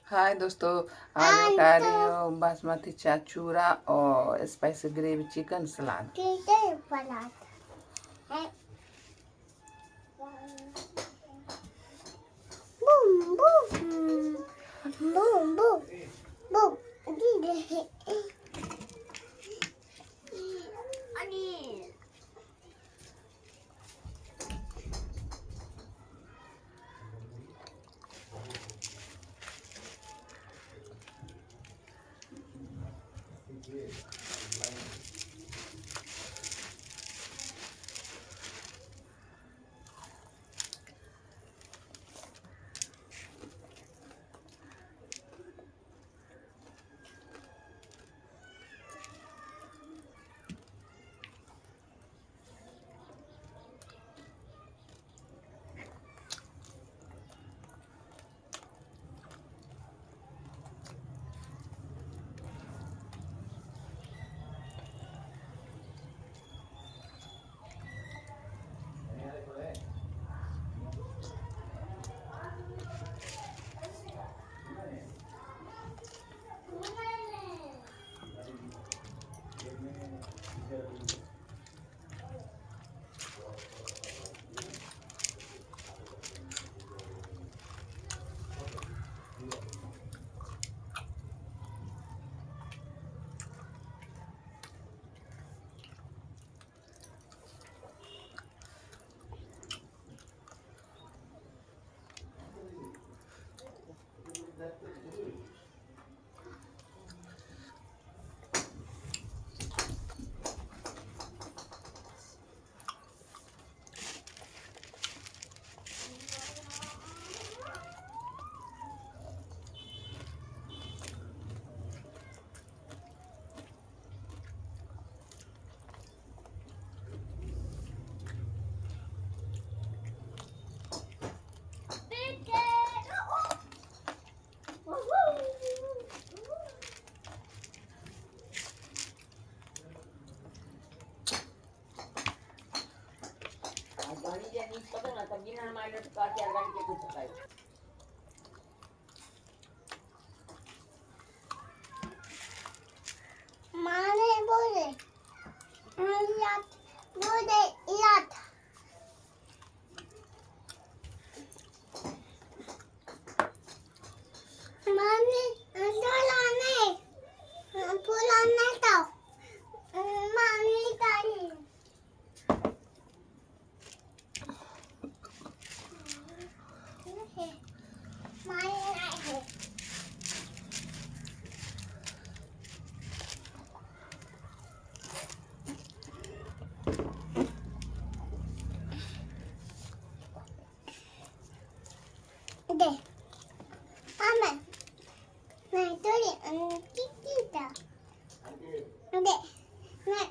हाय दोस्तों। आज मैं खा रही हूँ बासमती चूरा और स्पाइसी ग्रेवी चिकन सलाद। Boom, boom, boom, boom, boom. Ani. Mane boleh. Lihat, boleh lihat. Mane, jalan ni. Pulang ni tau. Mane tadi. Mane naik. Deh, aman. Nah itu dia, kita. Deh, nah.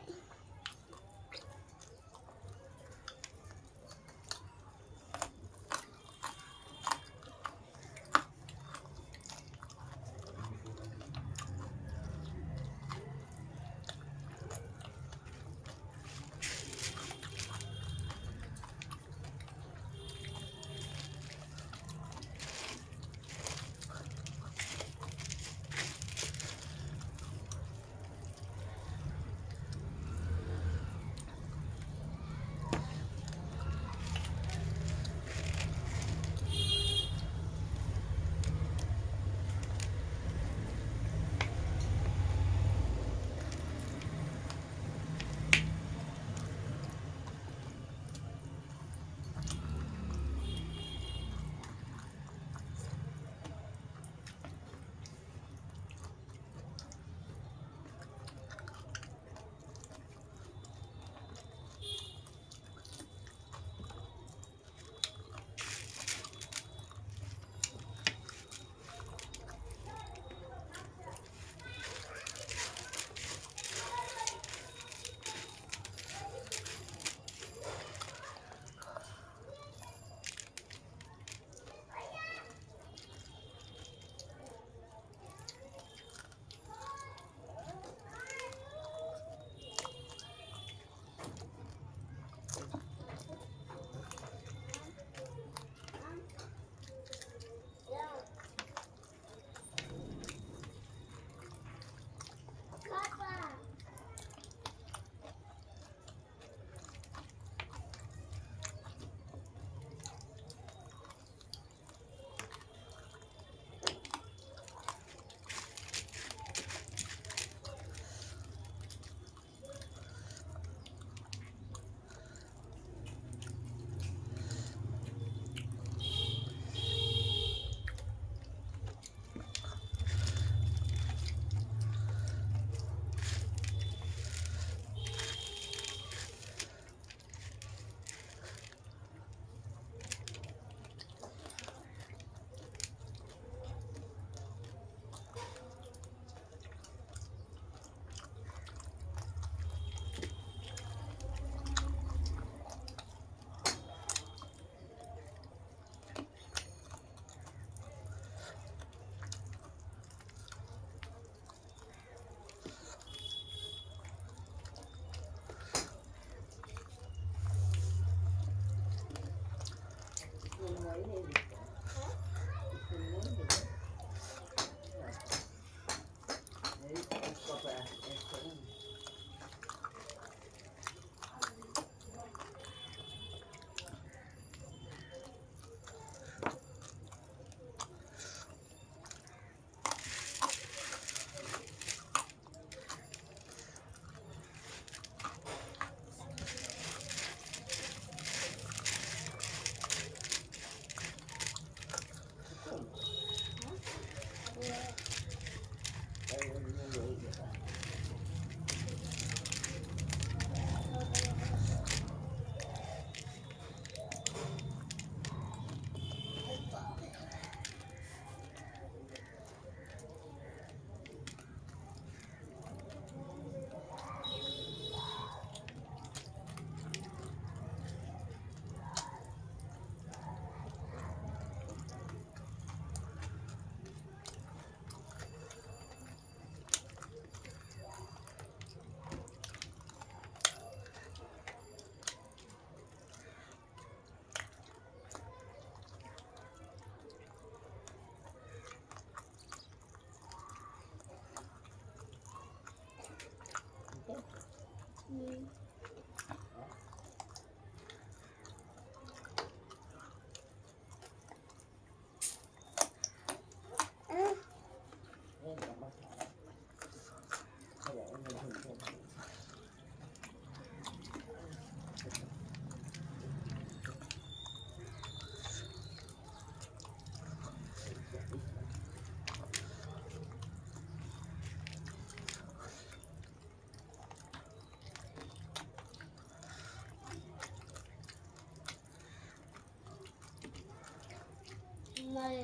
नाही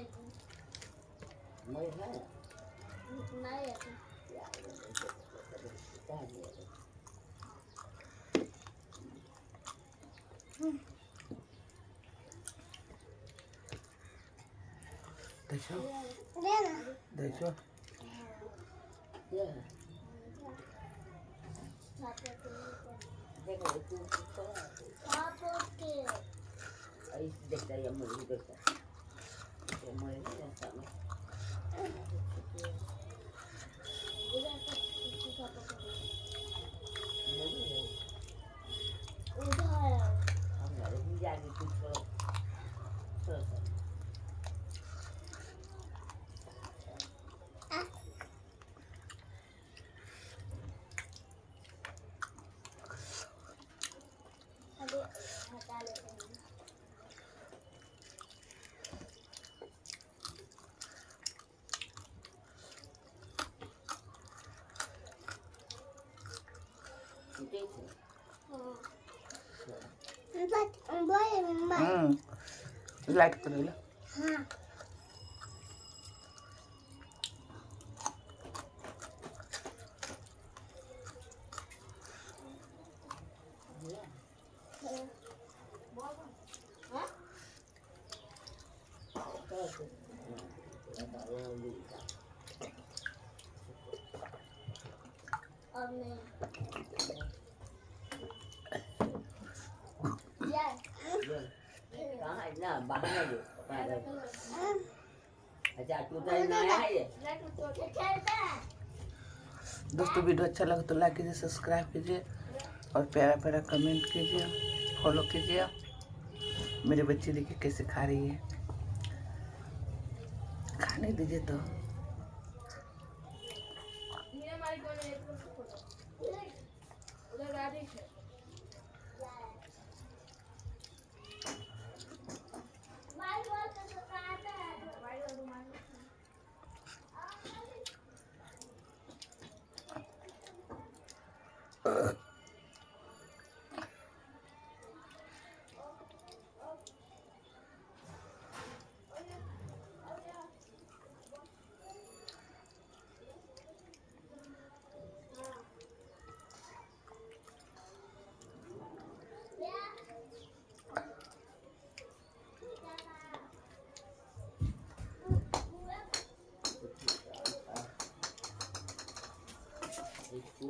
मग ना नाही येत. Deixa eu. दे ना. Deixa eu. सापोते. Aí se deixar aí a mulher deixar. A mulher não é essa, mas उधर hanggang hindi yan ito so अभी हटा लेते हैं. ito ito. Like करेला. हाँ. अब नहीं. Có hay là bắn này được và rồi अच्छा तू तो नया है ये दोस्तों वीडियो अच्छा लगे तो लाइक कीजिए, सब्सक्राइब कीजिए और प्यारा प्यारा कमेंट कीजिए, फॉलो कीजिए. मेरे बच्चे देखिए कैसे खा रही है. खाने दीजिए तो. It's